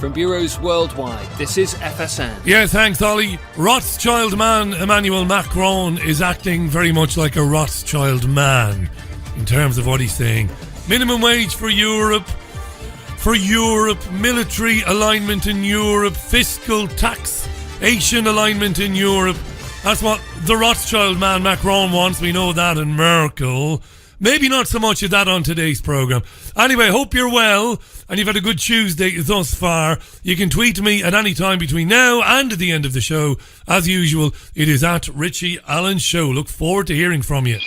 from bureaus worldwide, this is FSN. Yeah, thanks, Ollie. Rothschild man Emmanuel Macron is acting very much like a Rothschild man in terms of what he's saying. Minimum wage for Europe, military alignment in Europe, fiscal taxation alignment in Europe. That's what the Rothschild man Macron wants. We know that, and Merkel. Maybe not so much of that on today's programme. Anyway, hope you're well and you've had a good Tuesday thus far. You can tweet me at any time between now and the end of the show. As usual, it is at Richie Allen Show. Look forward to hearing from you.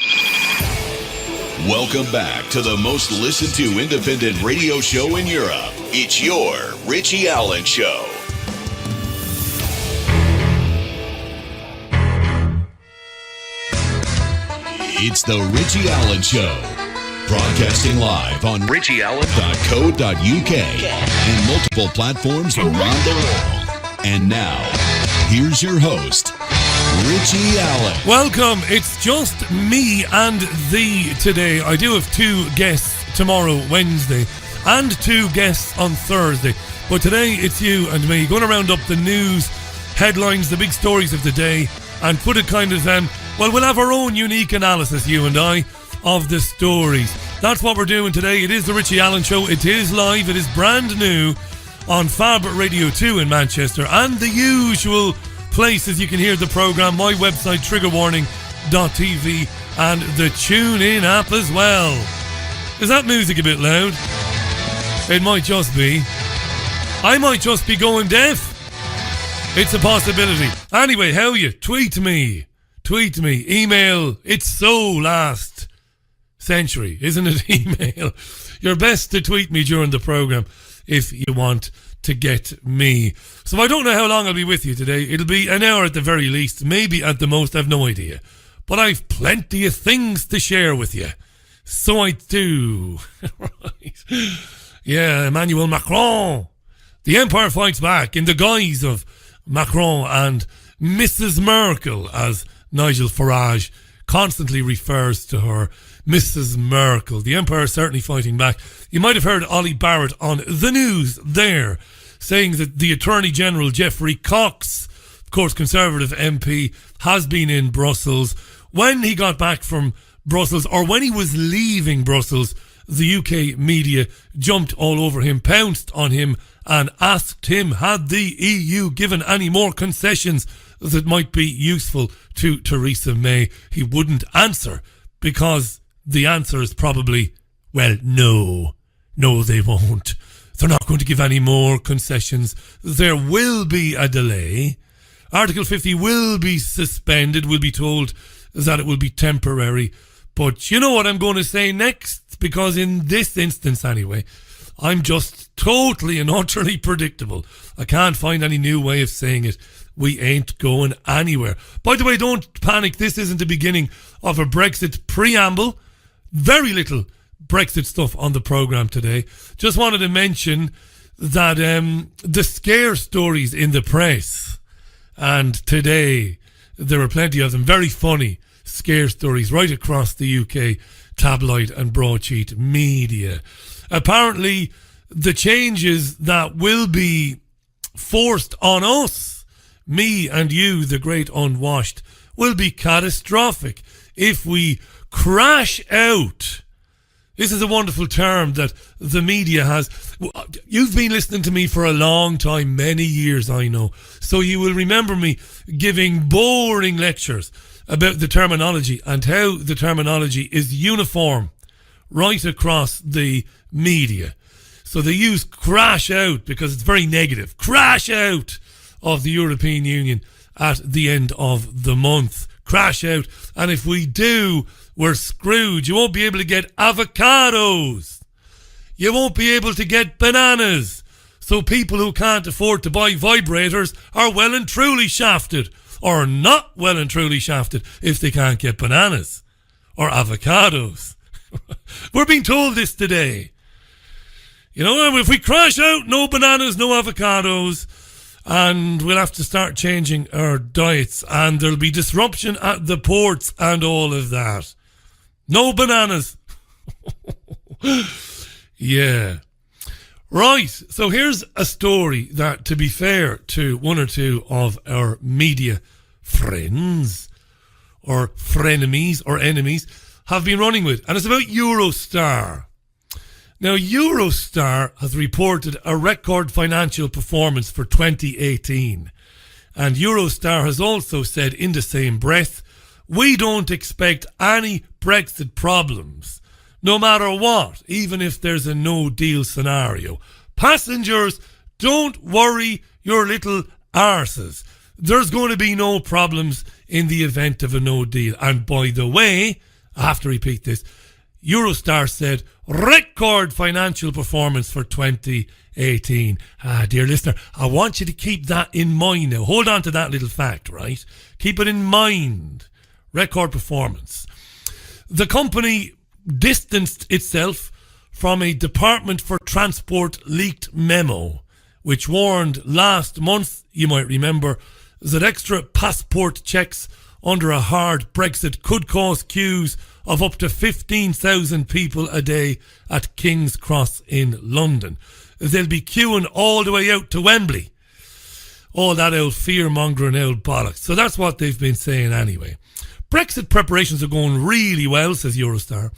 Welcome back to the most listened to independent radio show in Europe. It's your Richie Allen Show. It's the Richie Allen Show, broadcasting live on richieallen.co.uk and multiple platforms around the world. And now, here's your host, Richie Allen. Welcome. It's just me and thee today. I do have two guests tomorrow, Wednesday, and two guests on Thursday. But today it's you and me going to round up the news, headlines, the big stories of the day, and put it kind of well, we'll have our own unique analysis, you and I, of the stories. That's what we're doing today. It is the Richie Allen Show. It is live. It is brand new on Fab Radio 2 in Manchester and the usual places you can hear the programme, my website, triggerwarning.tv, and the TuneIn app as well. Is that music a bit loud? It might just be. I might just be going deaf. It's a possibility. Anyway, how are you? Tweet me, email. It's so last century, isn't it? Email. You're best to tweet me during the programme if you want to get me. So I don't know how long I'll be with you today. It'll be an hour at the very least, maybe at the most, I've no idea. But I've plenty of things to share with you. So I do. Right. Yeah, Emmanuel Macron. The Empire fights back in the guise of Macron and Mrs. Merkel, as Nigel Farage constantly refers to her, Mrs. Merkel. The Empire is certainly fighting back. You might have heard Ollie Barrett on the news there, saying that the Attorney General, Geoffrey Cox, of course Conservative MP, has been in Brussels. When he got back from Brussels, or when he was leaving Brussels, the UK media jumped all over him, pounced on him, and asked him, had the EU given any more concessions that might be useful to Theresa May? He wouldn't answer, because the answer is probably, well, no, they won't. They're not going to give any more concessions. There will be a delay. Article 50 will be suspended. We'll be told that it will be temporary. But you know what I'm going to say next? Because in this instance anyway, I'm just totally and utterly predictable. I can't find any new way of saying it. We ain't going anywhere. By the way, don't panic. This isn't the beginning of a Brexit preamble. Very little Brexit stuff on the programme today. Just wanted to mention that the scare stories in the press, and today there were plenty of them, very funny scare stories right across the UK tabloid and broadsheet media. Apparently, the changes that will be forced on us, me and you, the great unwashed, will be catastrophic if we crash out. This is a wonderful term that the media has. You've been listening to me for a long time, many years, I know. So you will remember me giving boring lectures about the terminology and how the terminology is uniform right across the media. So they use crash out because it's very negative. Crash out of the European Union at the end of the month. Crash out. And if we do, we're screwed. You won't be able to get avocados. You won't be able to get bananas. So people who can't afford to buy vibrators are well and truly shafted. Or not well and truly shafted if they can't get bananas or avocados. We're being told this today. You know, if we crash out, no bananas, no avocados, and we'll have to start changing our diets, and there'll be disruption at the ports and all of that. No bananas. Yeah. Right, so here's a story that, to be fair to one or two of our media friends, or frenemies, or enemies, have been running with, and it's about Eurostar. Now, Eurostar has reported a record financial performance for 2018, and Eurostar has also said in the same breath, we don't expect any Brexit problems, no matter what, even if there's a no-deal scenario. Passengers, don't worry your little arses. There's going to be no problems in the event of a no-deal. And by the way, I have to repeat this, Eurostar said record financial performance for 2018. Dear listener, I want you to keep that in mind now. Hold on to that little fact, right? Keep it in mind. Record performance. The company distanced itself from a Department for Transport leaked memo, which warned last month, you might remember, that extra passport checks under a hard Brexit could cause queues of up to 15,000 people a day at King's Cross in London. They'll be queuing all the way out to Wembley. All that old fear-mongering old bollocks. So that's what they've been saying anyway. Brexit preparations are going really well, says Eurostar,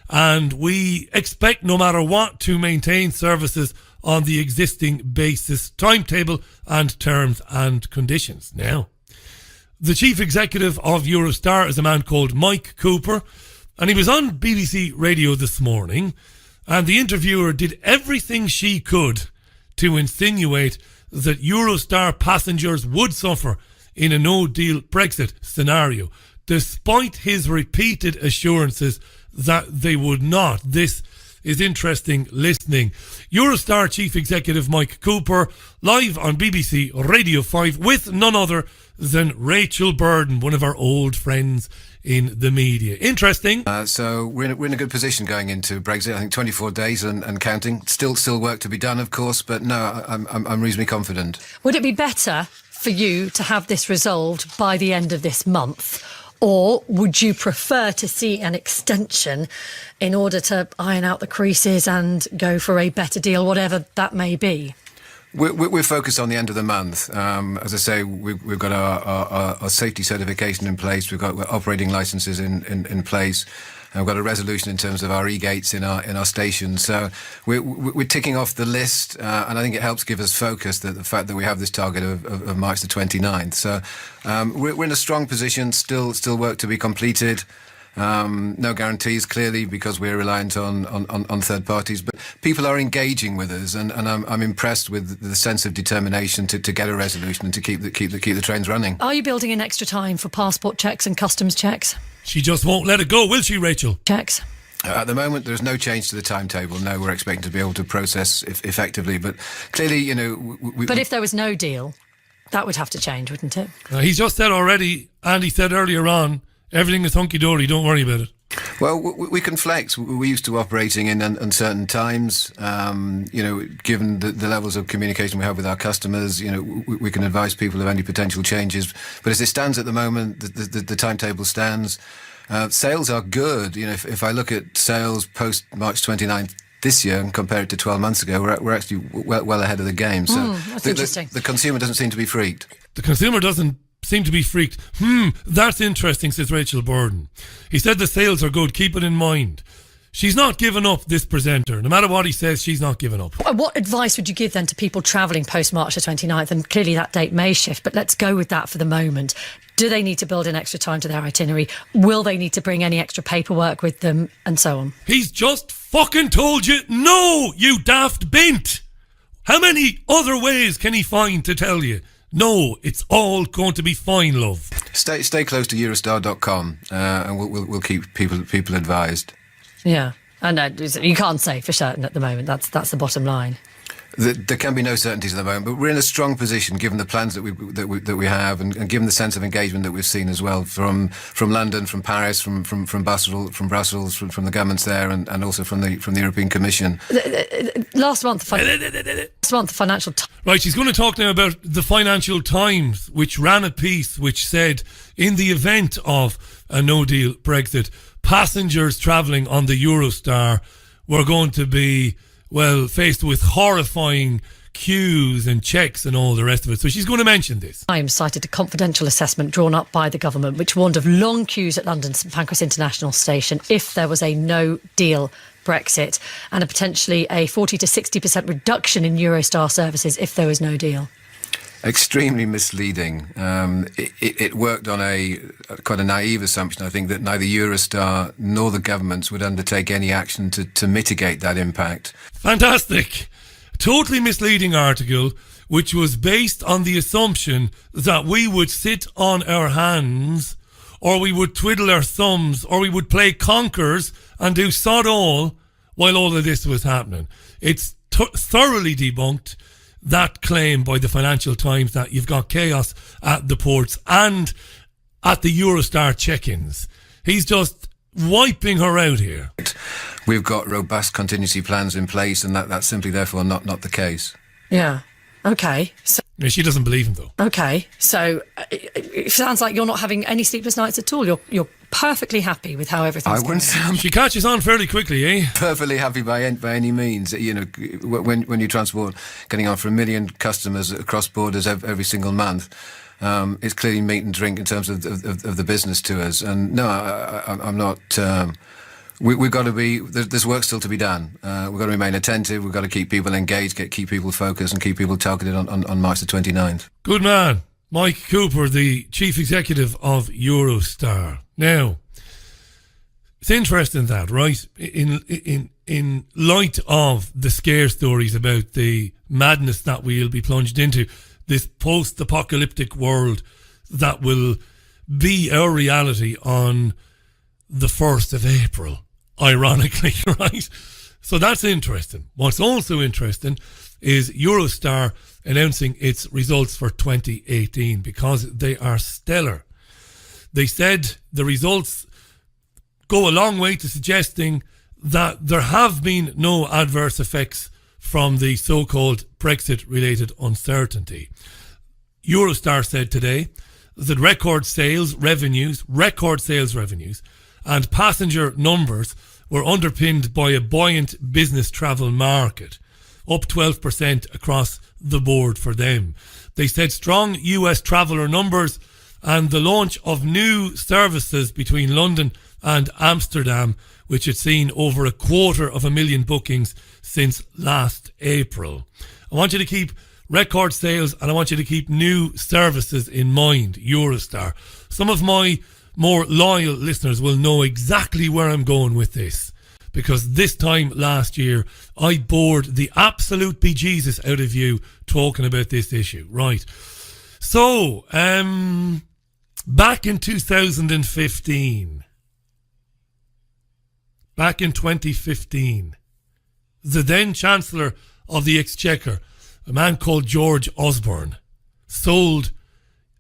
and we expect no matter what to maintain services on the existing basis, timetable and terms and conditions. Now, the chief executive of Eurostar is a man called Mike Cooper, and he was on BBC Radio this morning, and the interviewer did everything she could to insinuate that Eurostar passengers would suffer in a no-deal Brexit scenario, despite his repeated assurances that they would not. This is interesting listening. Eurostar Chief Executive Mike Cooper, live on BBC Radio 5 with none other than Rachel Burden, one of our old friends in the media. Interesting. So we're in a good position going into Brexit. I think 24 days and counting. Still work to be done, of course, but no, I'm reasonably confident. Would it be better for you to have this resolved by the end of this month? Or would you prefer to see an extension in order to iron out the creases and go for a better deal, whatever that may be? We're focused on the end of the month. As I say, we've got our safety certification in place. We've got operating licenses in place. And we've got a resolution in terms of our e-gates in our stations. So we're ticking off the list, and I think it helps give us focus, the fact that we have this target of March the 29th. So we're in a strong position, still work to be completed. No guarantees, clearly, because we're reliant on third parties, but people are engaging with us, and I'm impressed with the sense of determination to get a resolution and to keep the trains running. Are you building in extra time for passport checks and customs checks? She just won't let it go, will she, Rachel? Checks. At the moment, there's no change to the timetable. No, we're expecting to be able to process effectively, but clearly, you know... But if there was no deal, that would have to change, wouldn't it? He's just said already, and he said earlier on, everything is hunky-dory, don't worry about it. Well, we can flex. We're used to operating in uncertain times. Given the levels of communication we have with our customers, we can advise people of any potential changes. But as it stands at the moment, the timetable stands. Sales are good. If I look at sales post March 29th this year and compare it to 12 months ago, we're actually well ahead of the game. So that's interesting. The consumer doesn't seem to be freaked. The consumer doesn't seem to be freaked. That's interesting, says Rachel Burden. He said the sales are good, keep it in mind. She's not given up, this presenter. No matter what he says, she's not given up. What advice would you give then to people travelling post-March the 29th? And clearly that date may shift, but let's go with that for the moment. Do they need to build in extra time to their itinerary? Will they need to bring any extra paperwork with them? And so on. He's just fucking told you, no, you daft bint. How many other ways can he find to tell you? No, it's all going to be fine, love. Stay close to Eurostar.com, and we'll keep people advised. Yeah, and you can't say for certain at the moment. That's the bottom line. There can be no certainties at the moment, but we're in a strong position given the plans that we have, and given the sense of engagement that we've seen as well from London, from Paris, from Brussels, from the governments there, and also from the European Commission. Last month, the Financial Times. Right, she's going to talk now about the Financial Times, which ran a piece which said, in the event of a no-deal Brexit, passengers travelling on the Eurostar were going to be well, faced with horrifying queues and checks and all the rest of it. So she's going to mention this. Times cited a confidential assessment drawn up by the government which warned of long queues at London's St Pancras International Station if there was a no-deal Brexit, and a potentially a 40 to 60% reduction in Eurostar services if there was no deal. Extremely misleading. It worked on quite a naive assumption, I think, that neither Eurostar nor the governments would undertake any action to mitigate that impact. Fantastic. Totally misleading article, which was based on the assumption that we would sit on our hands, or we would twiddle our thumbs, or we would play conkers and do sod all while all of this was happening. It's thoroughly debunked, that claim by the Financial Times that you've got chaos at the ports and at the Eurostar check-ins. He's just wiping her out here. We've got robust contingency plans in place, and that's simply therefore not the case. Yeah. Okay. So, she doesn't believe him, though. Okay. So it sounds like you're not having any sleepless nights at all. You're perfectly happy with how everything's going. She catches on fairly quickly, eh? Perfectly happy by any means. You know, when you transport getting on for 1 million customers across borders every single month, it's clearly meat and drink in terms of the business to us. And no, I'm not. We've got to be. There's work still to be done. We've got to remain attentive. We've got to keep people engaged, keep people focused, and keep people targeted on March the 29th. Good man. Mike Cooper, the chief executive of Eurostar. Now, it's interesting that, right? In light of the scare stories about the madness that we'll be plunged into, this post-apocalyptic world that will be our reality on the 1st of April, ironically, right? So that's interesting. What's also interesting is Eurostar announcing its results for 2018 because they are stellar. They said the results go a long way to suggesting that there have been no adverse effects from the so-called Brexit-related uncertainty. Eurostar said today that record sales revenues and passenger numbers were underpinned by a buoyant business travel market, up 12% across the board for them. They said strong US traveller numbers and the launch of new services between London and Amsterdam, which had seen over 250,000 bookings since last April. I want you to keep record sales and I want you to keep new services in mind, Eurostar. Some of my more loyal listeners will know exactly where I'm going with this, because this time last year I bored the absolute bejesus out of you talking about this issue. Right. So, back in 2015, the then Chancellor of the Exchequer, a man called George Osborne, sold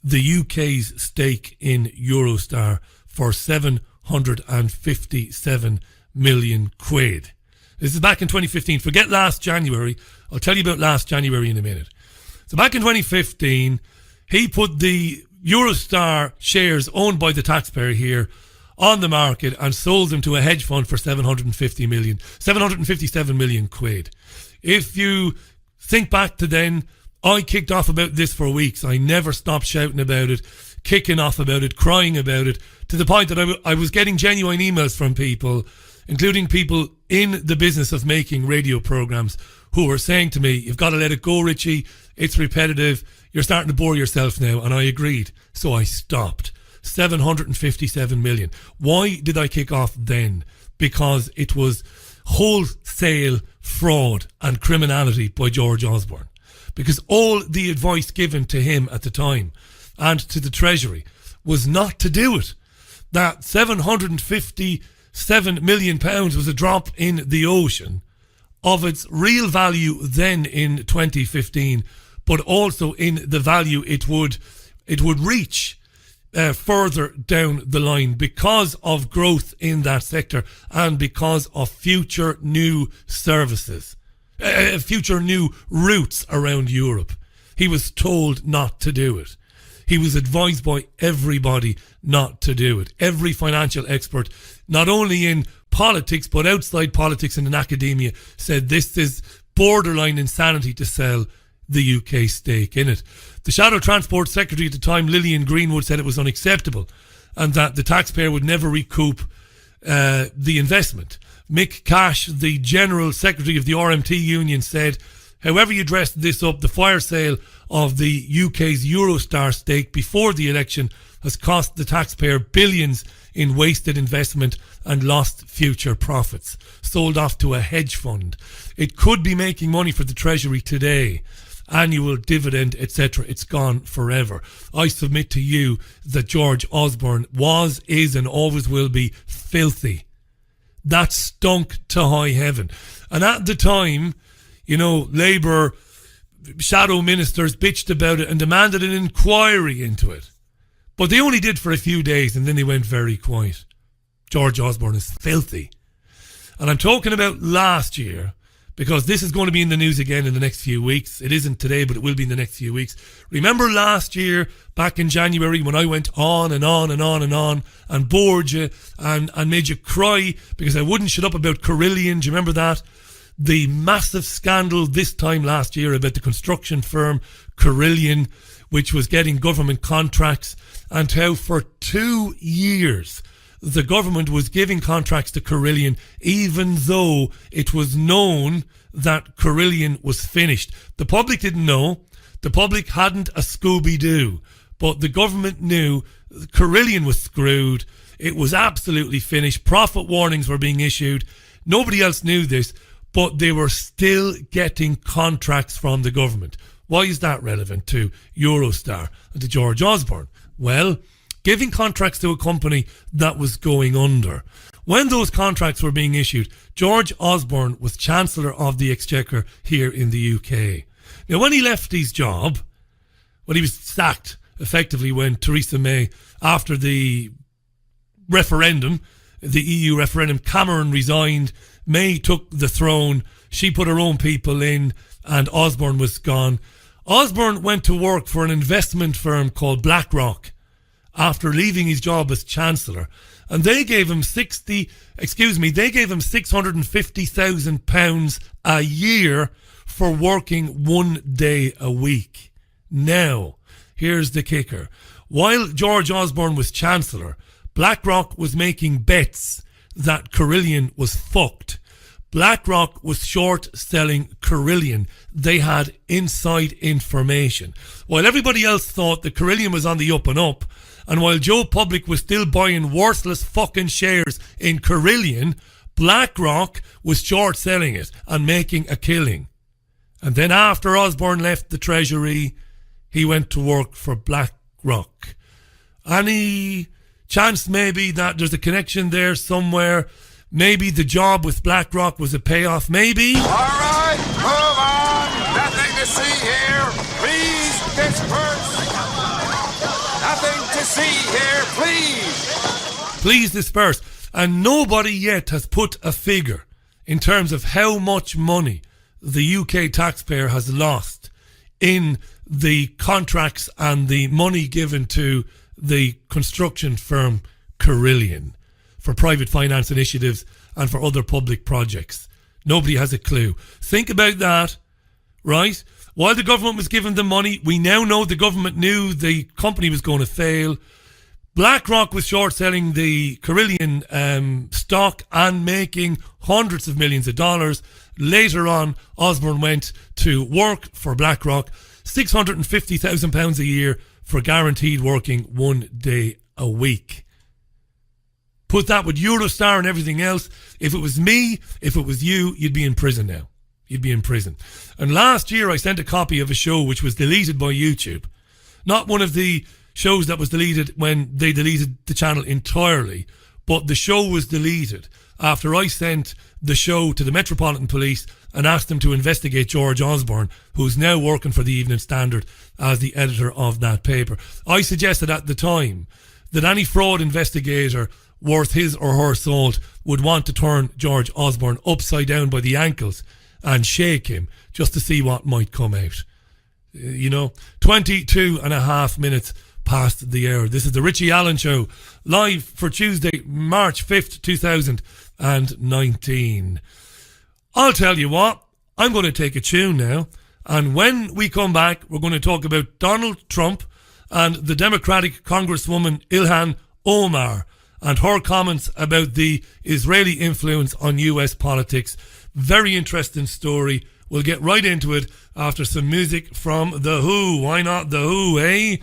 the UK's stake in Eurostar for 757 million quid. This is back in 2015. Forget last January. I'll tell you about last January in a minute. So back in 2015, he put the Eurostar shares owned by the taxpayer here on the market and sold them to a hedge fund for 757 million quid. If you think back to then, I kicked off about this for weeks. I never stopped shouting about it, kicking off about it, crying about it, to the point that I was getting genuine emails from people, including people in the business of making radio programs, who were saying to me, you've got to let it go, Richie. It's repetitive. You're starting to bore yourself now. And I agreed. So I stopped. 757 million. Why did I kick off then? Because it was wholesale fraud and criminality by George Osborne. Because all the advice given to him at the time and to the Treasury was not to do it. That £757 million was a drop in the ocean of its real value then in 2015, but also in the value it would reach further down the line because of growth in that sector and because of future new services. Future new routes around Europe. He was told not to do it. He was advised by everybody not to do it. Every financial expert, not only in politics, but outside politics and in academia, said this is borderline insanity to sell the UK stake in it. The Shadow Transport Secretary at the time, Lillian Greenwood, said it was unacceptable and that the taxpayer would never recoup the investment. Mick Cash, the General Secretary of the RMT Union, said, however you dressed this up, the fire sale of the UK's Eurostar stake before the election has cost the taxpayer billions in wasted investment and lost future profits, sold off to a hedge fund. It could be making money for the Treasury today, annual dividend, etc. It's gone forever. I submit to you that George Osborne was, is and always will be filthy. That stunk to high heaven. And at the time, you know, Labour shadow ministers bitched about it and demanded an inquiry into it. But they only did for a few days and then they went very quiet. George Osborne is filthy. And I'm talking about last year because this is going to be in the news again in the next few weeks. It isn't today, but it will be in the next few weeks. Remember last year, back in January, when I went on and on and on and on and bored you and made you cry because I wouldn't shut up about Carillion? Do you remember that? The massive scandal this time last year about the construction firm Carillion, which was getting government contracts, and how for 2 years the government was giving contracts to Carillion even though it was known that Carillion was finished. The public didn't know. The public hadn't a Scooby-Doo. But the government knew Carillion was screwed. It was absolutely finished. Profit warnings were being issued. Nobody else knew this, but they were still getting contracts from the government. Why is that relevant to Eurostar and to George Osborne? Well, giving contracts to a company that was going under. When those contracts were being issued, George Osborne was Chancellor of the Exchequer here in the UK. Now, when he left his job, when he was sacked, effectively when Theresa May, after the referendum, the EU referendum, Cameron resigned, May took the throne, she put her own people in, and Osborne was gone. Osborne went to work for an investment firm called BlackRock after leaving his job as Chancellor, and they gave him £650,000 a year for working 1 day a week. Now, here's the kicker. While George Osborne was Chancellor, BlackRock was making bets that Carillion was fucked. BlackRock was short-selling Carillion. They had inside information. While everybody else thought that Carillion was on the up and up, and while Joe Public was still buying worthless fucking shares in Carillion, BlackRock was short-selling it and making a killing. And then after Osborne left the Treasury, he went to work for BlackRock. Any chance maybe that there's a connection there somewhere? Maybe the job with BlackRock was a payoff, maybe? All right, move on. Nothing to see here. Please disperse. Nothing to see here, please. Please disperse. And nobody yet has put a figure in terms of how much money the UK taxpayer has lost in the contracts and the money given to the construction firm Carillion for private finance initiatives and for other public projects. Nobody has a clue. Think about that, right? While the government was giving them money, we now know the government knew the company was going to fail. BlackRock was short-selling the Carillion stock and making hundreds of millions of dollars. Later on, Osborne went to work for BlackRock, £650,000 a year for guaranteed working 1 day a week. Put that with Eurostar and everything else. If it was me, if it was you, you'd be in prison now. You'd be in prison. And last year I sent a copy of a show which was deleted by YouTube. Not one of the shows that was deleted when they deleted the channel entirely, but the show was deleted after I sent the show to the Metropolitan Police and asked them to investigate George Osborne, who's now working for the Evening Standard as the editor of that paper. I suggested at the time that any fraud investigator worth his or her salt would want to turn George Osborne upside down by the ankles and shake him just to see what might come out. 22 and a half minutes past the hour. This is the Richie Allen Show, live for Tuesday, March 5th, 2018. 2019. I'll tell you what, I'm going to take a tune now, and when we come back, we're going to talk about Donald Trump and the Democratic Congresswoman Ilhan Omar and her comments about the Israeli influence on US politics. Very interesting story. We'll get right into it after some music from The Who. Why not The Who, eh?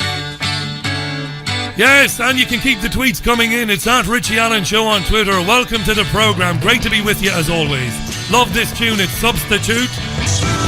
Yes, and you can keep the tweets coming in. It's at Richie Allen Show on Twitter. Welcome to the programme. Great to be with you as always. Love this tune. It's Substitute.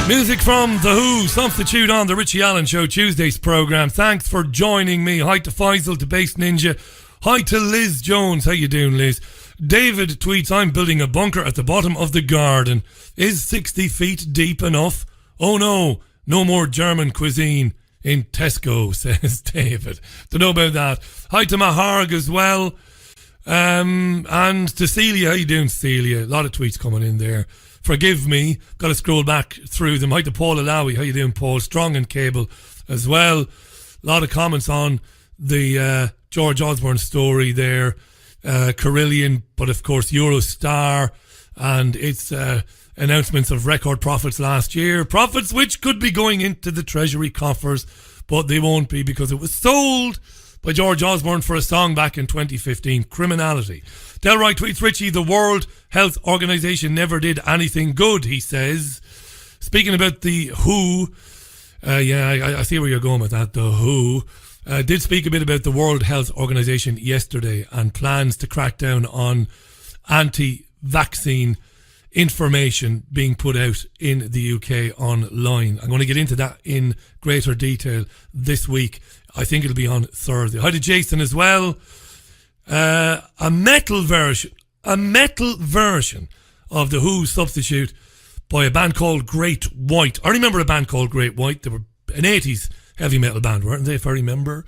Music from The Who, Substitute on the Richie Allen Show Tuesday's programme. Thanks for joining me. Hi to Faisal, to Base Ninja. Hi to Liz Jones. How you doing, Liz? David tweets, I'm building a bunker at the bottom of the garden. Is 60 feet deep enough? Oh no, no more German cuisine in Tesco, says David. Don't know about that. Hi to Maharg as well. And to Celia. How you doing, Celia? A lot of tweets coming in there. Forgive me. Got to scroll back through them. Hi to Paul Alawi. How you doing, Paul? Strong and Cable as well. A lot of comments on the George Osborne story there. Carillion, but of course Eurostar and its announcements of record profits last year. Profits which could be going into the Treasury coffers, but they won't be because it was sold by George Osborne for a song back in 2015, Criminality. Delroy tweets, Richie, the World Health Organization never did anything good, he says. Speaking about the WHO, I see where you're going with that, the WHO. Did speak a bit about the World Health Organization yesterday and plans to crack down on anti-vaccine information being put out in the UK online. I'm going to get into that in greater detail this week. I think it'll be on Thursday. Hi to Jason as well. A metal version of the Who Substitute by a band called Great White. I remember a band called Great White. They were an 80s heavy metal band, weren't they, if I remember?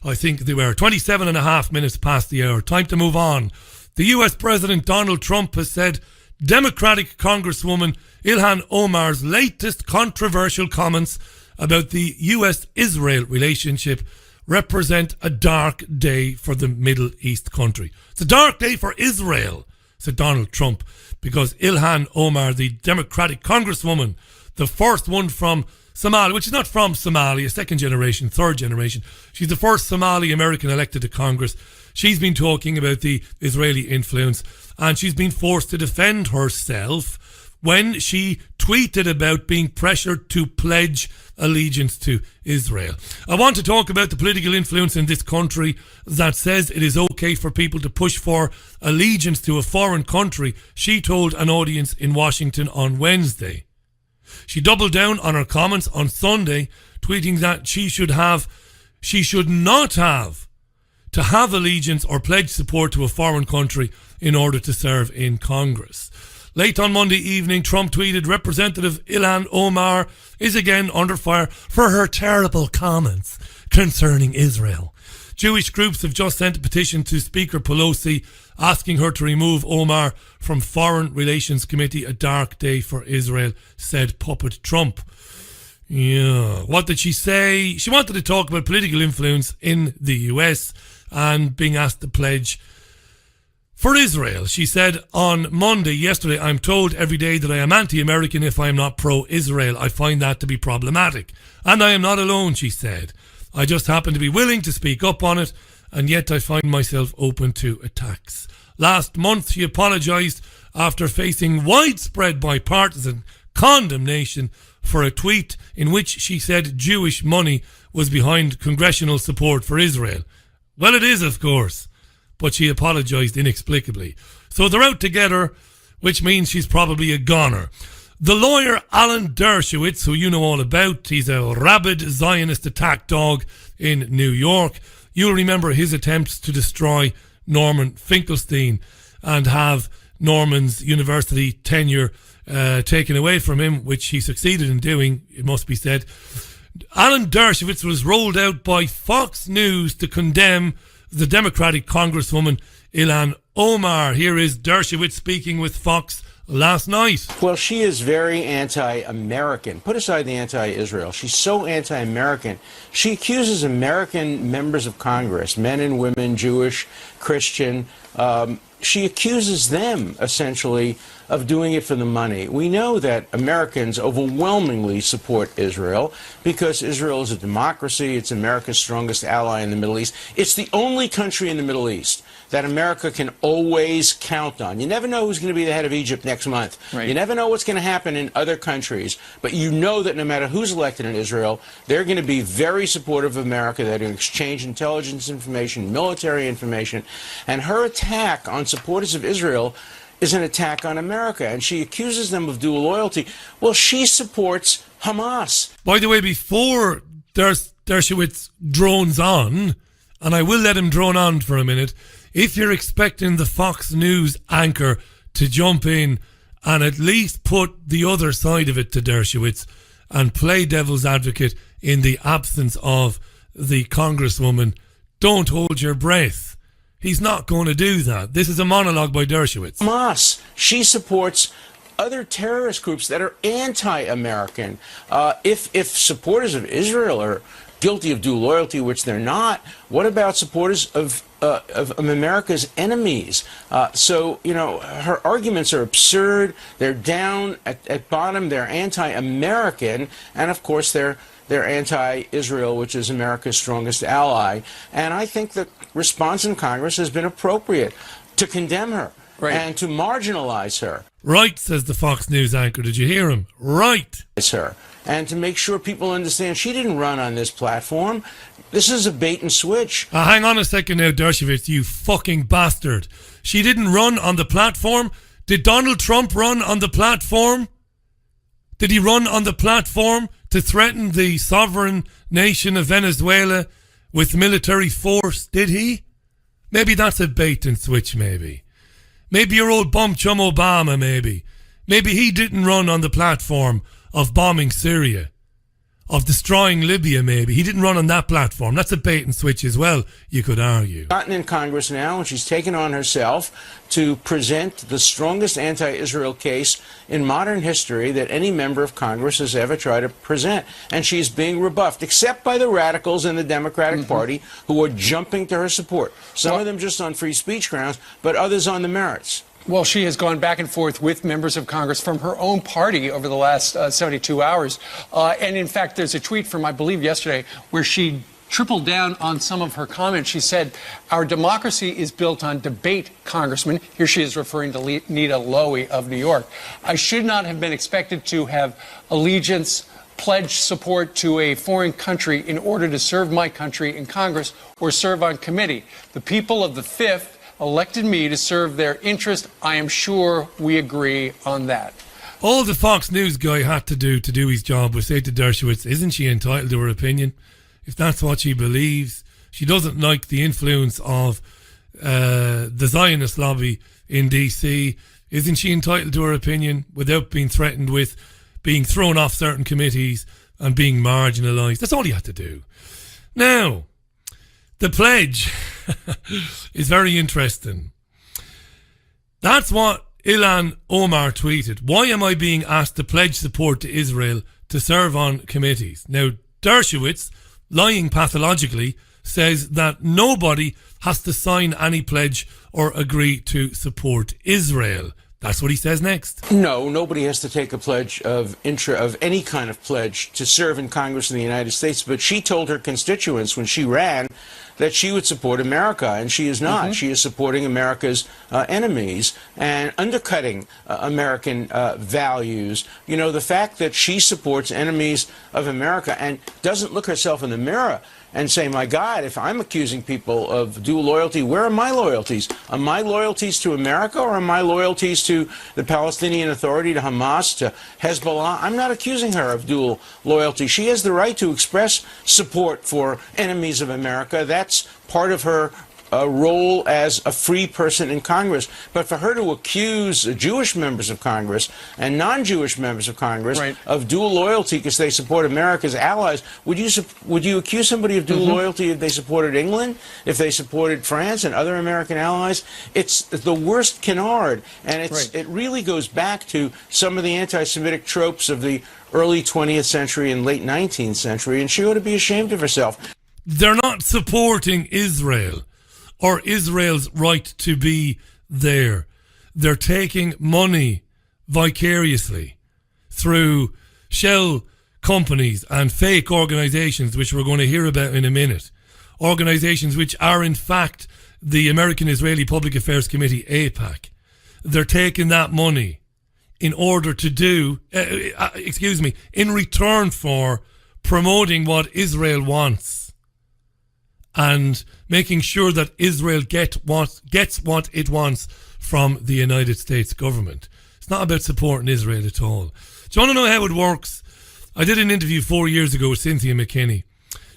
I think they were. 27 and a half minutes past the hour. Time to move on. The US President Donald Trump has said Democratic Congresswoman Ilhan Omar's latest controversial comments about the US-Israel relationship represent a dark day for the Middle East country. It's a dark day for Israel, said Donald Trump, because Ilhan Omar, the Democratic Congresswoman, the first one from Somalia, which is not from Somalia, second generation, third generation. She's the first Somali American elected to Congress. She's been talking about the Israeli influence, and she's been forced to defend herself when she tweeted about being pressured to pledge allegiance to Israel. I want to talk about the political influence in this country that says it is okay for people to push for allegiance to a foreign country, she told an audience in Washington on Wednesday. She doubled down on her comments on Sunday, tweeting that she should not have to have allegiance or pledge support to a foreign country in order to serve in Congress. Late on Monday evening, Trump tweeted, Representative Ilhan Omar is again under fire for her terrible comments concerning Israel. Jewish groups have just sent a petition to Speaker Pelosi asking her to remove Omar from Foreign Relations Committee. A dark day for Israel, said Puppet Trump. Yeah. What did she say? She wanted to talk about political influence in the US and being asked to pledge for Israel. She said on Monday, yesterday, I'm told every day that I am anti-American if I am not pro-Israel. I find that to be problematic. And I am not alone, she said. I just happen to be willing to speak up on it, and yet I find myself open to attacks. Last month, she apologised after facing widespread bipartisan condemnation for a tweet in which she said Jewish money was behind congressional support for Israel. Well, it is, of course, but she apologised inexplicably. So they're out together, which means she's probably a goner. The lawyer Alan Dershowitz, who you know all about, he's a rabid Zionist attack dog in New York. You'll remember his attempts to destroy Norman Finkelstein and have Norman's university tenure taken away from him, which he succeeded in doing, it must be said. Alan Dershowitz was rolled out by Fox News to condemn the Democratic Congresswoman Ilhan Omar. Here is Dershowitz speaking with Fox last night. Well, she is very anti-American. Put aside the anti-Israel. She's so anti-American. She accuses American members of Congress, men and women, Jewish, Christian, she accuses them, essentially, of doing it for the money. We know that Americans overwhelmingly support Israel because Israel is a democracy. It's America's strongest ally in the Middle East. It's the only country in the Middle East that America can always count on. You never know who's going to be the head of Egypt next month. Right. You never know what's going to happen in other countries. But you know that no matter who's elected in Israel, they're going to be very supportive of America. They're going to exchange intelligence information, military information. And her attack on supporters of Israel is an attack on America. And she accuses them of dual loyalty. Well, she supports Hamas. By the way, before Dershowitz drones on, and I will let him drone on for a minute, if you're expecting the Fox News anchor to jump in and at least put the other side of it to Dershowitz and play devil's advocate in the absence of the Congresswoman, don't hold your breath. He's not going to do that. This is a monologue by Dershowitz. Hamas. She supports other terrorist groups that are anti-American. If supporters of Israel are guilty of dual loyalty, which they're not, what about supporters of America's enemies? So, you know, her arguments are absurd. They're down at bottom. They're anti-American. And, of course, they're anti-Israel, which is America's strongest ally. And I think the response in Congress has been appropriate to condemn her and to marginalize her. Right, says the Fox News anchor. Did you hear him? Right. Her. And to make sure people understand she didn't run on this platform. This is a bait and switch. Hang on a second now, Dershowitz, you fucking bastard. She didn't run on the platform? Did Donald Trump run on the platform? Did he run on the platform to threaten the sovereign nation of Venezuela with military force? Did he? Maybe that's a bait and switch, maybe. Maybe your old bum chum Obama, maybe. Maybe he didn't run on the platform of bombing Syria, of destroying Libya, maybe. He didn't run on that platform. That's a bait and switch as well, you could argue. Gotten in Congress now, and she's taken on herself to present the strongest anti-Israel case in modern history that any member of Congress has ever tried to present. And she's being rebuffed, except by the radicals in the Democratic Party who are jumping to her support. Some of them just on free speech grounds, but others on the merits. Well, she has gone back and forth with members of Congress from her own party over the last 72 hours. And in fact, there's a tweet from, I believe, yesterday where she tripled down on some of her comments. She said, "Our democracy is built on debate, Congressman." Here she is referring to Nita Lowey of New York. "I should not have been expected to have allegiance, pledge support to a foreign country in order to serve my country in Congress or serve on committee. The people of the 5th elected me to serve their interest. I am sure we agree on that." All the Fox News guy had to do his job was say to Dershowitz, isn't she entitled to her opinion? If that's what she believes, she doesn't like the influence of the Zionist lobby in DC. Isn't she entitled to her opinion without being threatened with being thrown off certain committees and being marginalised? That's all he had to do. Now, the pledge is very interesting. That's what Ilhan Omar tweeted. "Why am I being asked to pledge support to Israel to serve on committees?" Now, Dershowitz, lying pathologically, says that nobody has to sign any pledge or agree to support Israel. That's what he says next. No, nobody has to take a pledge of any kind of pledge to serve in Congress in the United States. But she told her constituents when she ran that she would support America, and she is not. She is supporting America's enemies and undercutting American values. You know, the fact that she supports enemies of America and doesn't look herself in the mirror and say, my God, if I'm accusing people of dual loyalty, where are my loyalties? Are my loyalties to America or are my loyalties to the Palestinian Authority, to Hamas, to Hezbollah? I'm not accusing her of dual loyalty. She has the right to express support for enemies of America. That's part of her role as a free person in Congress. But for her to accuse Jewish members of Congress and non-Jewish members of Congress of dual loyalty because they support America's allies, would you accuse somebody of dual loyalty if they supported England, if they supported France and other American allies? It's the worst canard, and it really goes back to some of the anti-Semitic tropes of the early 20th century and late 19th century, and she ought to be ashamed of herself. They're not supporting Israel or Israel's right to be there. They're taking money vicariously through shell companies and fake organizations, which we're going to hear about in a minute. Organizations which are in fact the American-Israeli Public Affairs Committee, AIPAC. They're taking that money in order to do, in return for promoting what Israel wants and making sure that Israel gets what it wants from the United States government. It's not about supporting Israel at all. Do you want to know how it works? I did an interview 4 years ago with Cynthia McKinney,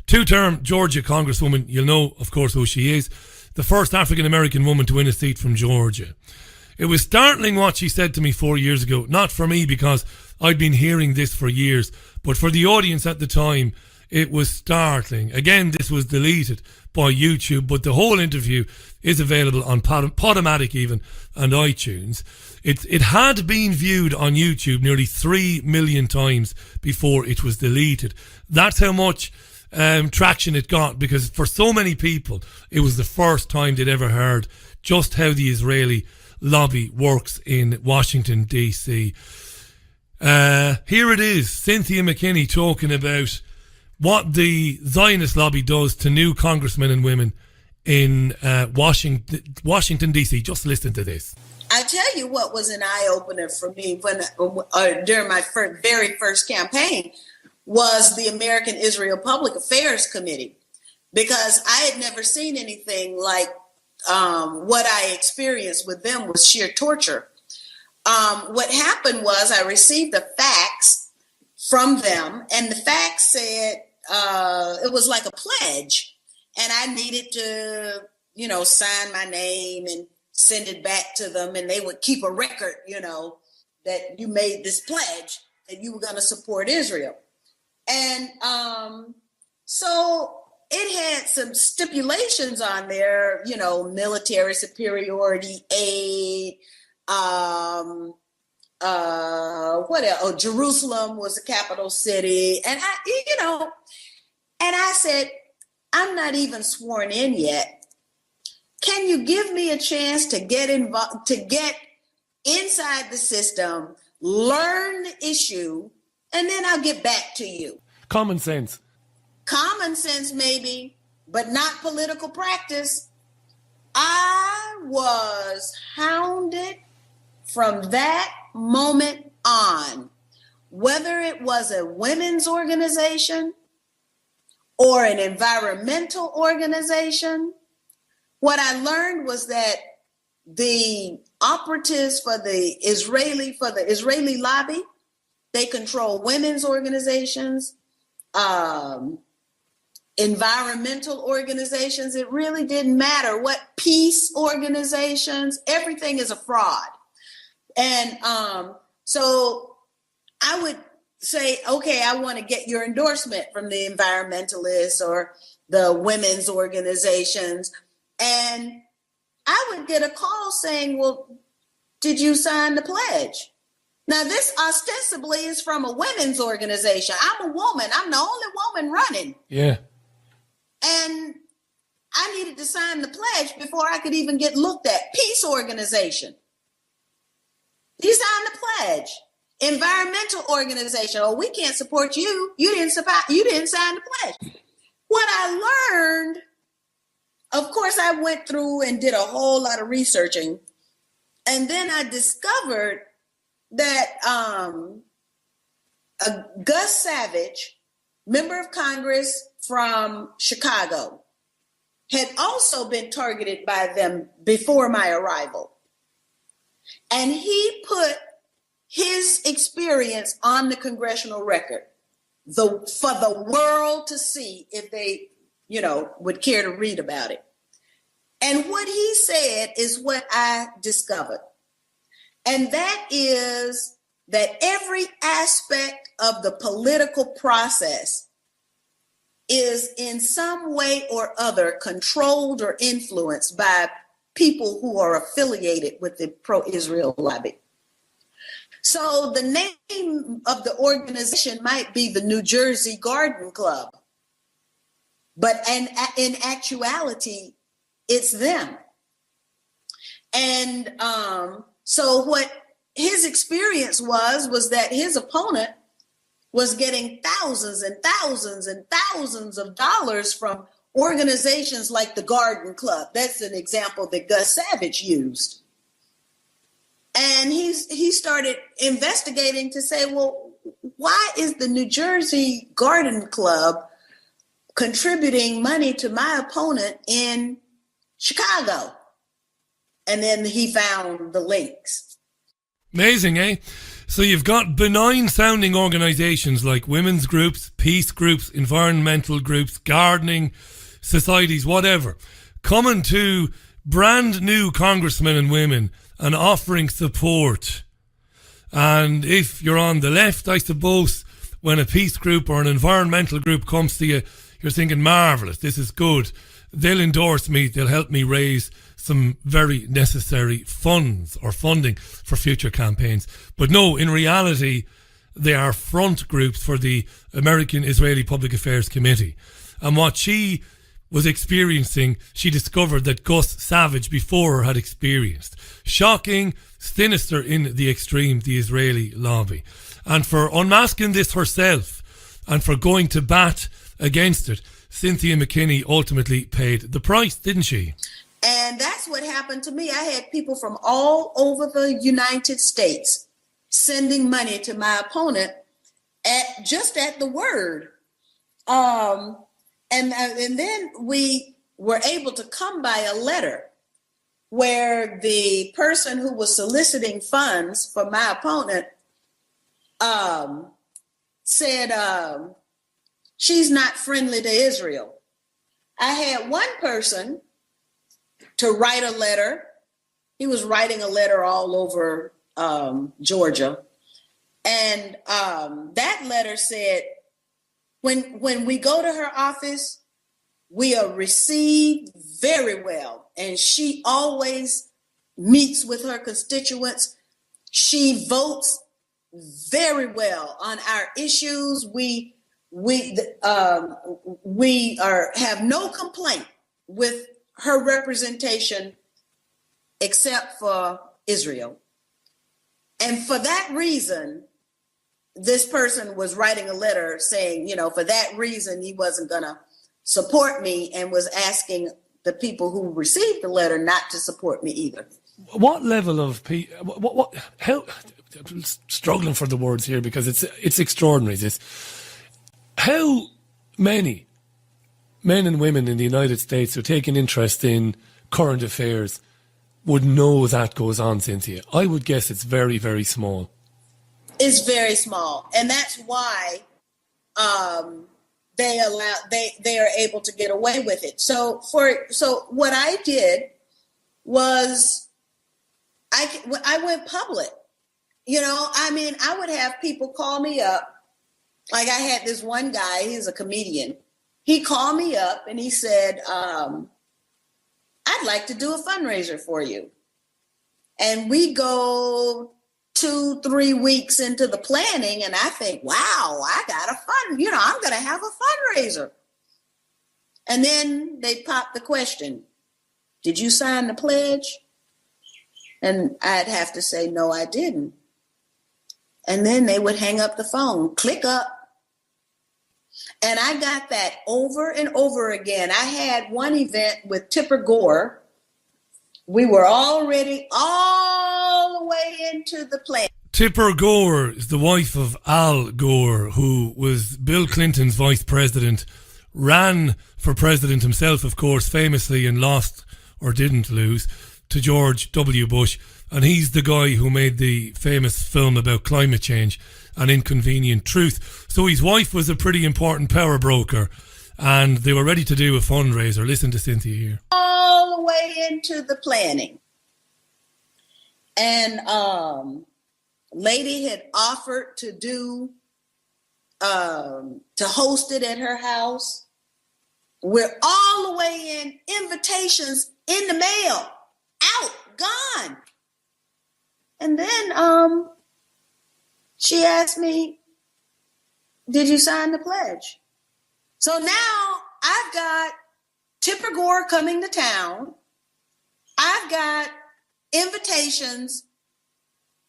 two-term Georgia Congresswoman. You'll know, of course, who she is. The first African-American woman to win a seat from Georgia. It was startling what she said to me 4 years ago. Not for me, because I'd been hearing this for years, but for the audience at the time, it was startling. Again, this was deleted by YouTube, but the whole interview is available on Podomatic even, and iTunes. It had been viewed on YouTube nearly 3 million times before it was deleted. That's how much traction it got, because for so many people, it was the first time they'd ever heard just how the Israeli lobby works in Washington, D.C. Here it is, Cynthia McKinney talking about what the Zionist lobby does to new congressmen and women in Washington, D.C. Just listen to this. I tell you what was an eye-opener for me during my very first campaign was the American Israel Public Affairs Committee, because I had never seen anything like what I experienced with them was sheer torture. What happened was I received a fax from them, and the fax said it was like a pledge, and I needed to, sign my name and send it back to them, and they would keep a record, that you made this pledge that you were going to support Israel. And so it had some stipulations on there, military superiority, aid, what else? Oh, Jerusalem was the capital city. And I said, I'm not even sworn in yet. Can you give me a chance to get involved, to get inside the system, learn the issue, and then I'll get back to you? Common sense. Common sense, maybe, but not political practice. I was hounded from that moment on, whether it was a women's organization or an environmental organization. What I learned was that the operatives for the Israeli lobby, they control women's organizations, environmental organizations. It really didn't matter what peace organizations, everything is a fraud. And so I would say, okay, I want to get your endorsement from the environmentalists or the women's organizations. And I would get a call saying, well, did you sign the pledge? Now, this ostensibly is from a women's organization. I'm a woman. I'm the only woman running. Yeah. And I needed to sign the pledge before I could even get looked at. Peace organization. You signed the pledge. Environmental organization. Oh, we can't support you. You didn't sign the pledge. What I learned, of course, I went through and did a whole lot of researching. And then I discovered that Gus Savage, member of Congress from Chicago, had also been targeted by them before my arrival. And he put his experience on the congressional record for the world to see if they, would care to read about it. And what he said is what I discovered. And that is that every aspect of the political process is in some way or other controlled or influenced by people who are affiliated with the pro-Israel lobby. So the name of the organization might be the New Jersey Garden Club, but in actuality, it's them. And so what his experience was that his opponent was getting thousands and thousands and thousands of dollars from organizations like the Garden Club. That's an example that Gus Savage used. And he started investigating to say, well, why is the New Jersey Garden Club contributing money to my opponent in Chicago? And then he found the links. Amazing, eh? So you've got benign sounding organisations like women's groups, peace groups, environmental groups, gardening societies, whatever, coming to brand new congressmen and women and offering support. And if you're on the left, I suppose, when a peace group or an environmental group comes to you, you're thinking, marvellous, this is good. They'll endorse me, they'll help me raise some very necessary funds or funding for future campaigns. But no, in reality, they are front groups for the American Israeli Public Affairs Committee. And what she was experiencing, she discovered that Gus Savage before her had experienced. Shocking, sinister in the extreme, the Israeli lobby. And for unmasking this herself and for going to bat against it, Cynthia McKinney ultimately paid the price, didn't she? And that's what happened to me. I had people from all over the United States sending money to my opponent at the word. And then we were able to come by a letter where the person who was soliciting funds for my opponent said she's not friendly to Israel. I had one person to write a letter. He was writing a letter all over Georgia. And that letter said, when we go to her office, we are received very well. And she always meets with her constituents. She votes very well on our issues. We have no complaint with her representation except for Israel. And for that reason, this person was writing a letter saying, for that reason, he wasn't going to support me and was asking the people who received the letter not to support me either. What level of how I'm struggling for the words here because it's extraordinary. This, how many men and women in the United States who take an interest in current affairs would know that goes on, Cynthia? I would guess it's very, very small. It's very small, and that's why they are able to get away with it. So what I did was I went public. I would have people call me up. Like I had this one guy, he's a comedian. He called me up and he said, I'd like to do a fundraiser for you. And we go 2-3 weeks into the planning and I think, wow, I got I'm going to have a fundraiser. And then they pop the question, did you sign the pledge? And I'd have to say, no, I didn't. And then they would hang up the phone, click up. And I got that over and over again. I had one event with Tipper Gore. We were already all the way into the plan. Tipper Gore is the wife of Al Gore, who was Bill Clinton's vice president, ran for president himself, of course, famously, and lost, or didn't lose, to George W. Bush. And he's the guy who made the famous film about climate change, An Inconvenient Truth. So his wife was a pretty important power broker, and they were ready to do a fundraiser. Listen to Cynthia here. All the way into the planning. And lady had offered to host it at her house. We're all the way in, invitations in the mail, out, gone. And then she asked me, did you sign the pledge? So now I've got Tipper Gore coming to town. I've got invitations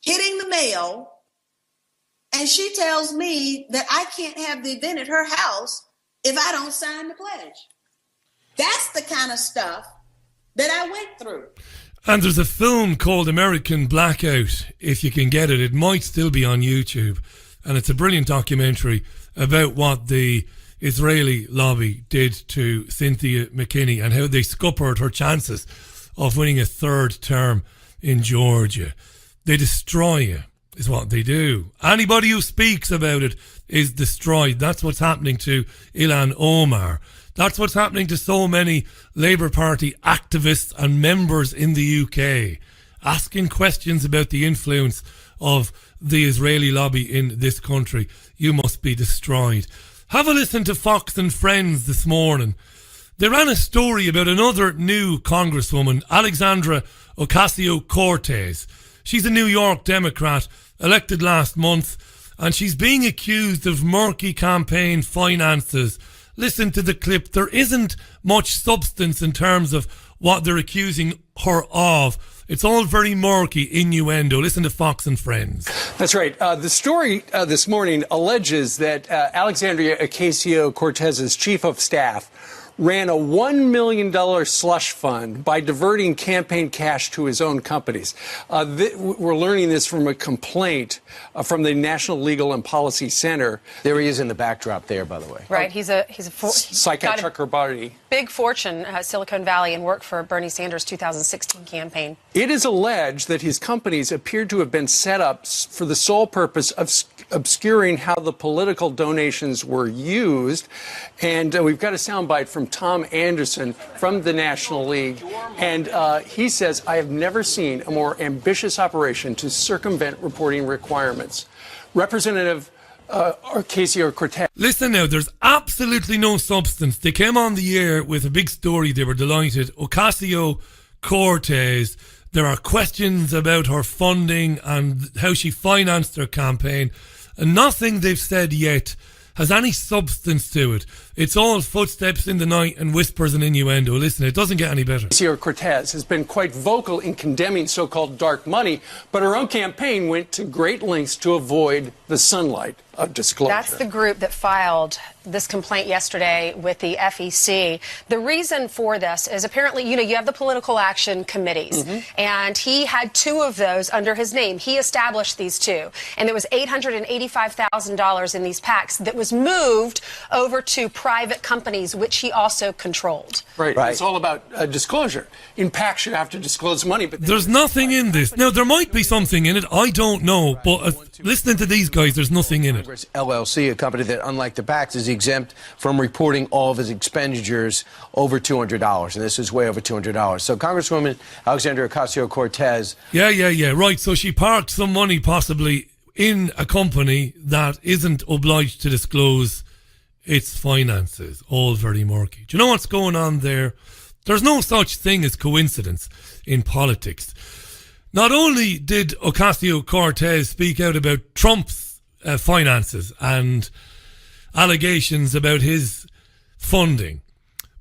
hitting the mail, and she tells me that I can't have the event at her house if I don't sign the pledge. That's the kind of stuff that I went through. And there's a film called American Blackout, if you can get it. It might still be on YouTube. And it's a brilliant documentary about what the Israeli lobby did to Cynthia McKinney and how they scuppered her chances of winning a third term in Georgia. They destroy you, is what they do. Anybody who speaks about it is destroyed. That's what's happening to Ilhan Omar. That's what's happening to so many Labour Party activists and members in the UK, asking questions about the influence of the Israeli lobby in this country. You must be destroyed. Have a listen to Fox and Friends this morning. They ran a story about another new Congresswoman, Alexandra Ocasio-Cortez. She's a New York Democrat, elected last month, and she's being accused of murky campaign finances. Listen to the clip. There isn't much substance in terms of what they're accusing her of. It's all very murky innuendo. Listen to Fox and Friends. That's right. The story this morning alleges that Alexandria Ocasio-Cortez's chief of staff ran a $1 million slush fund by diverting campaign cash to his own companies. We're learning this from a complaint from the National Legal and Policy Center. There he is in the backdrop there, by the way. Right. He's a Psychiatric Chakrabarti. Big fortune, Silicon Valley, and worked for Bernie Sanders' 2016 campaign. It is alleged that his companies appeared to have been set up for the sole purpose of obscuring how the political donations were used. And we've got a soundbite from Tom Anderson from the National League. And he says, I have never seen a more ambitious operation to circumvent reporting requirements. Representative Ocasio-Cortez. Listen now, there's absolutely no substance. They came on the air with a big story. They were delighted. Ocasio-Cortez, there are questions about her funding and how she financed her campaign. And nothing they've said yet has any substance to it. It's all footsteps in the night and whispers and innuendo. Listen, it doesn't get any better. Ocasio-Cortez has been quite vocal in condemning so-called dark money, but her own campaign went to great lengths to avoid the sunlight of disclosure. That's the group that filed this complaint yesterday with the FEC. The reason for this is apparently, you have the political action committees, and he had two of those under his name. He established these two, and there was $885,000 in these PACs that was moved over to private companies, which he also controlled. Right. It's all about disclosure. In PACs, you have to disclose money, but there's nothing in this. Now, there might be something in it. I don't know, but listening to these guys, there's nothing in it. LLC, a company that, unlike the PACs, is exempt from reporting all of his expenditures over $200, and this is way over $200. So Congresswoman Alexandria Ocasio-Cortez. Yeah, right. So she parked some money possibly in a company that isn't obliged to disclose its finances. All very murky. Do you know what's going on there? There's no such thing as coincidence in politics. Not only did Ocasio-Cortez speak out about Trump's finances and allegations about his funding,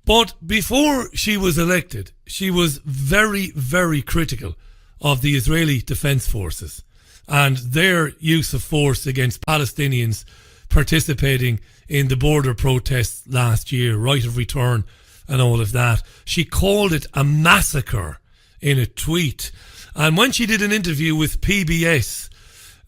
but before she was elected, she was very, very critical of the Israeli Defense Forces and their use of force against Palestinians participating in the border protests last year, right of return and all of that. She called it a massacre in a tweet. And when she did an interview with PBS,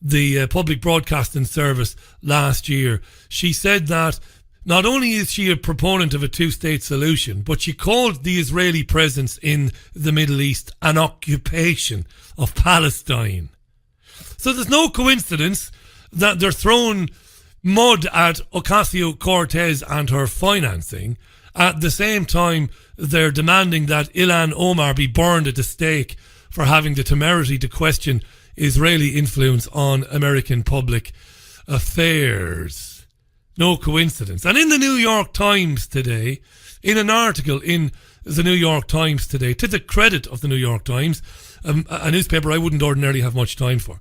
the public broadcasting service, last year, she said that not only is she a proponent of a two-state solution, but she called the Israeli presence in the Middle East an occupation of Palestine. So there's no coincidence that they're throwing mud at Ocasio-Cortez and her financing. At the same time, they're demanding that Ilhan Omar be burned at the stake for having the temerity to question Israeli influence on American public affairs. No coincidence. And in the New York Times today, in an article in the New York Times today, to the credit of the New York Times, a newspaper I wouldn't ordinarily have much time for,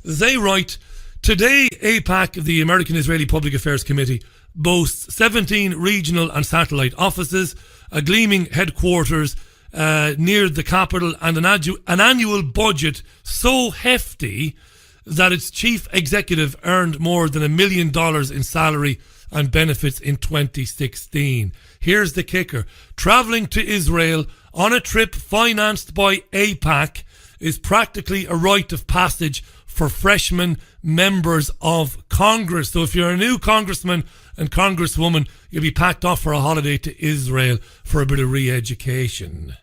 they write, today AIPAC, the American Israeli Public Affairs Committee, boasts 17 regional and satellite offices, a gleaming headquarters, near the capital, and an annual budget so hefty that its chief executive earned more than $1 million in salary and benefits in 2016. Here's the kicker. Travelling to Israel on a trip financed by AIPAC is practically a rite of passage for freshman members of Congress. So if you're a new congressman and congresswoman, you'll be packed off for a holiday to Israel for a bit of re-education.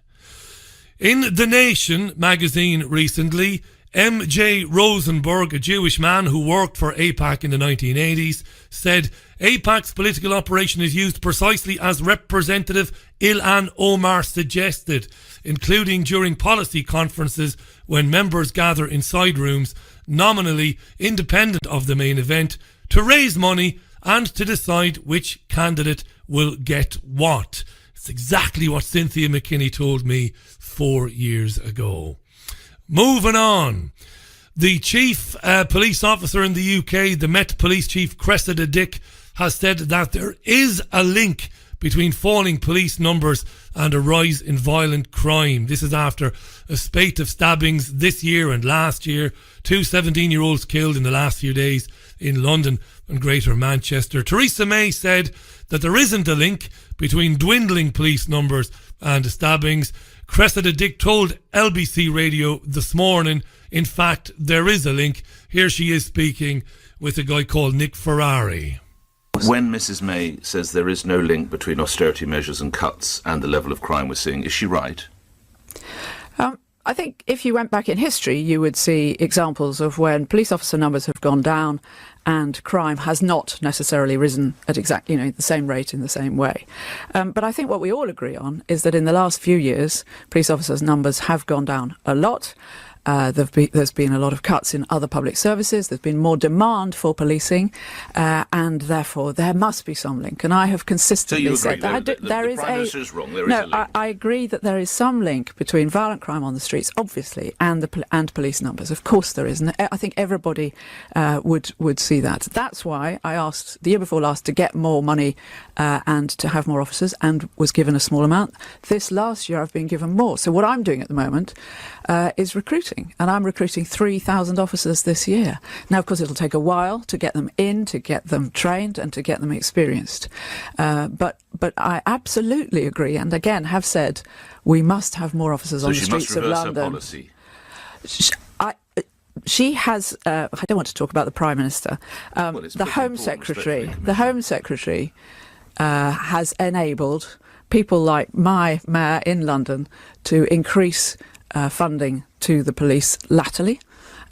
In The Nation magazine recently, M.J. Rosenberg, a Jewish man who worked for AIPAC in the 1980s, said AIPAC's political operation is used precisely as Representative Ilhan Omar suggested, including during policy conferences when members gather in side rooms, nominally independent of the main event, to raise money and to decide which candidate will get what. It's exactly what Cynthia McKinney told me 4 years ago. Moving on. The chief police officer in the UK, the Met Police Chief Cressida Dick, has said that there is a link between falling police numbers and a rise in violent crime. This is after a spate of stabbings this year and last year. 2 17-year-olds killed in the last few days in London and Greater Manchester. Theresa May said that there isn't a link between dwindling police numbers and stabbings. Cressida Dick told LBC Radio this morning, in fact, there is a link. Here she is speaking with a guy called Nick Ferrari. When Mrs May says there is no link between austerity measures and cuts and the level of crime we're seeing, is she right? I think if you went back in history, you would see examples of when police officer numbers have gone down and crime has not necessarily risen at exactly the same rate in the same way. But I think what we all agree on is that in the last few years, police officers' numbers have gone down a lot. There's been a lot of cuts in other public services. There's been more demand for policing, and therefore there must be some link. And I have consistently said that there is a. The Prime Minister is wrong. There is a link. I agree that there is some link between violent crime on the streets, obviously, and police numbers. Of course, there is, and I think everybody would see that. That's why I asked the year before last to get more money and to have more officers, and was given a small amount. This last year, I've been given more. So what I'm doing at the moment is recruiting. And I'm recruiting 3,000 officers this year. Now, of course, it'll take a while to get them in, to get them trained and to get them experienced. But I absolutely agree, and again have said, we must have more officers on the streets of London. So she must reverse her policy? She has, I don't want to talk about the Prime Minister, the Home Secretary has enabled people like my mayor in London to increase funding to the police latterly,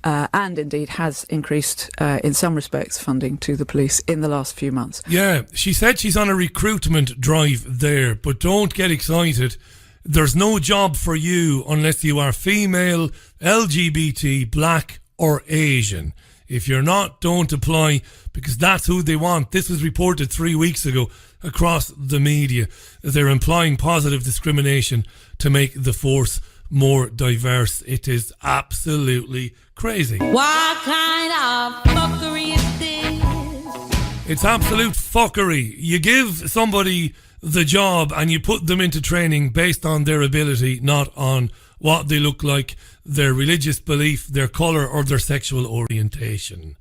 and indeed has increased, in some respects, funding to the police in the last few months. Yeah, she said she's on a recruitment drive there, but don't get excited. There's no job for you unless you are female, LGBT, black or Asian. If you're not, don't apply, because that's who they want. This was reported 3 weeks ago across the media. They're implying positive discrimination to make the force more diverse. It is absolutely crazy. What kind of fuckery is this? It's absolute fuckery. You give somebody the job and you put them into training based on their ability, not on what they look like, their religious belief, their colour or their sexual orientation.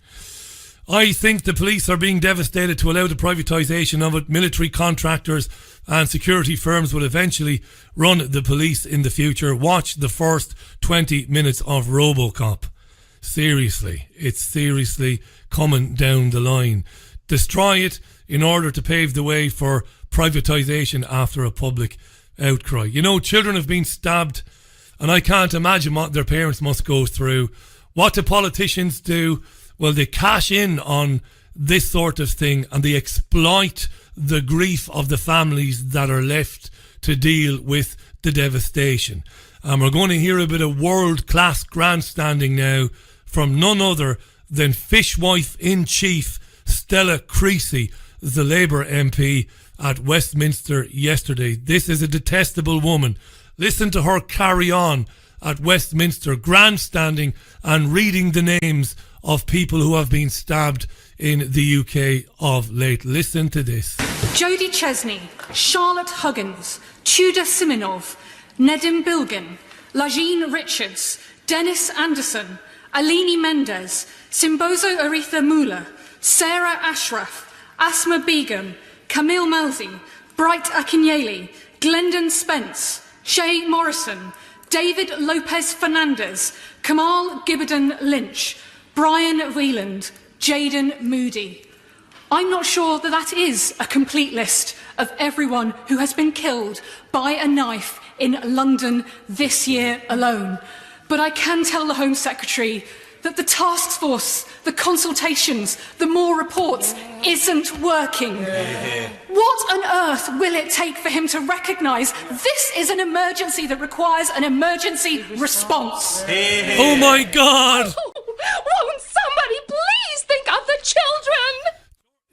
I think the police are being devastated to allow the privatisation of it. Military contractors and security firms will eventually run the police in the future. Watch the first 20 minutes of RoboCop. Seriously, it's seriously coming down the line. Destroy it in order to pave the way for privatisation after a public outcry. You know, children have been stabbed, and I can't imagine what their parents must go through. What do politicians do? Well, they cash in on this sort of thing and they exploit the grief of the families that are left to deal with the devastation. And we're going to hear a bit of world-class grandstanding now from none other than Fishwife-in-Chief Stella Creasy, the Labour MP at Westminster yesterday. This is a detestable woman. Listen to her carry on at Westminster, grandstanding and reading the names of people who have been stabbed in the UK of late. Listen to this. Jodie Chesney, Charlotte Huggins, Tudor Simonov, Nedim Bilgin, Lajine Richards, Dennis Anderson, Alini Mendez, Simbozo Aretha Mula, Sarah Ashraf, Asma Begum, Camille Malzi, Bright Akinyele, Glendon Spence, Shay Morrison, David Lopez Fernandez, Kamal Gibberdon Lynch, Brian Wheeland, Jaden Moody. I'm not sure that that is a complete list of everyone who has been killed by a knife in London this year alone. But I can tell the Home Secretary that the task force, the consultations, the more reports isn't working. What on earth will it take for him to recognise this is an emergency that requires an emergency response? Oh my God! Won't somebody please think of the children?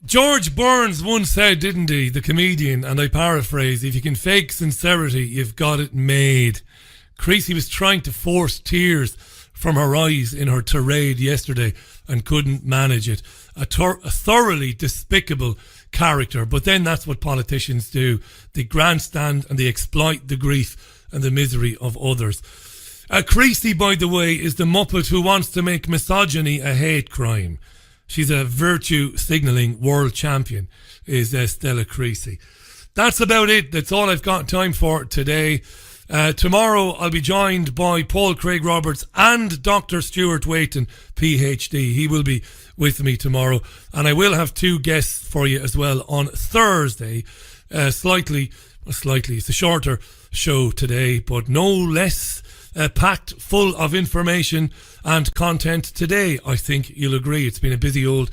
George Burns once said, didn't he, the comedian, and I paraphrase, if you can fake sincerity, you've got it made. Creasy was trying to force tears from her eyes in her tirade yesterday and couldn't manage it. A thoroughly despicable character, but then that's what politicians do. They grandstand and they exploit the grief and the misery of others. Creasy, by the way, is the Muppet who wants to make misogyny a hate crime. She's a virtue signalling world champion, is Stella Creasy. That's about it. That's all I've got time for today. Tomorrow I'll be joined by Paul Craig Roberts and Dr. Stuart Waiton, PhD. He will be with me tomorrow. And I will have two guests for you as well on Thursday. Slightly, it's a shorter show today, but no less packed full of information and content today. I think you'll agree. It's been a busy old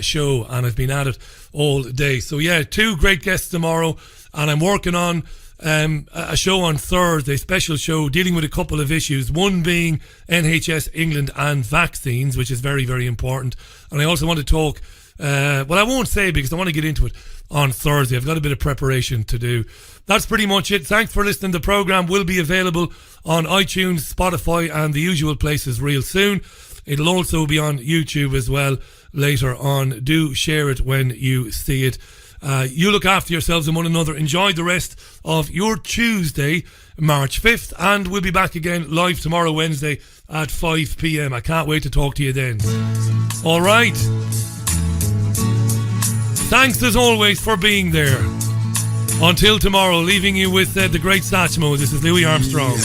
show and I've been at it all day. So yeah, two great guests tomorrow, and I'm working on a show on Thursday, special show dealing with a couple of issues, one being NHS England and vaccines, which is very, very important. And I also want to talk, well, I won't say because I want to get into it on Thursday. I've got a bit of preparation to do. That's pretty much it. Thanks for listening. The programme will be available on iTunes, Spotify and the usual places real soon. It'll also be on YouTube as well later on. Do share it when you see it. You look after yourselves and one another. Enjoy the rest of your Tuesday, March 5th, and we'll be back again live tomorrow, Wednesday at 5 p.m. I can't wait to talk to you then. All right. Thanks as always for being there. Until tomorrow, leaving you with the great Satchmo. This is Louis Armstrong.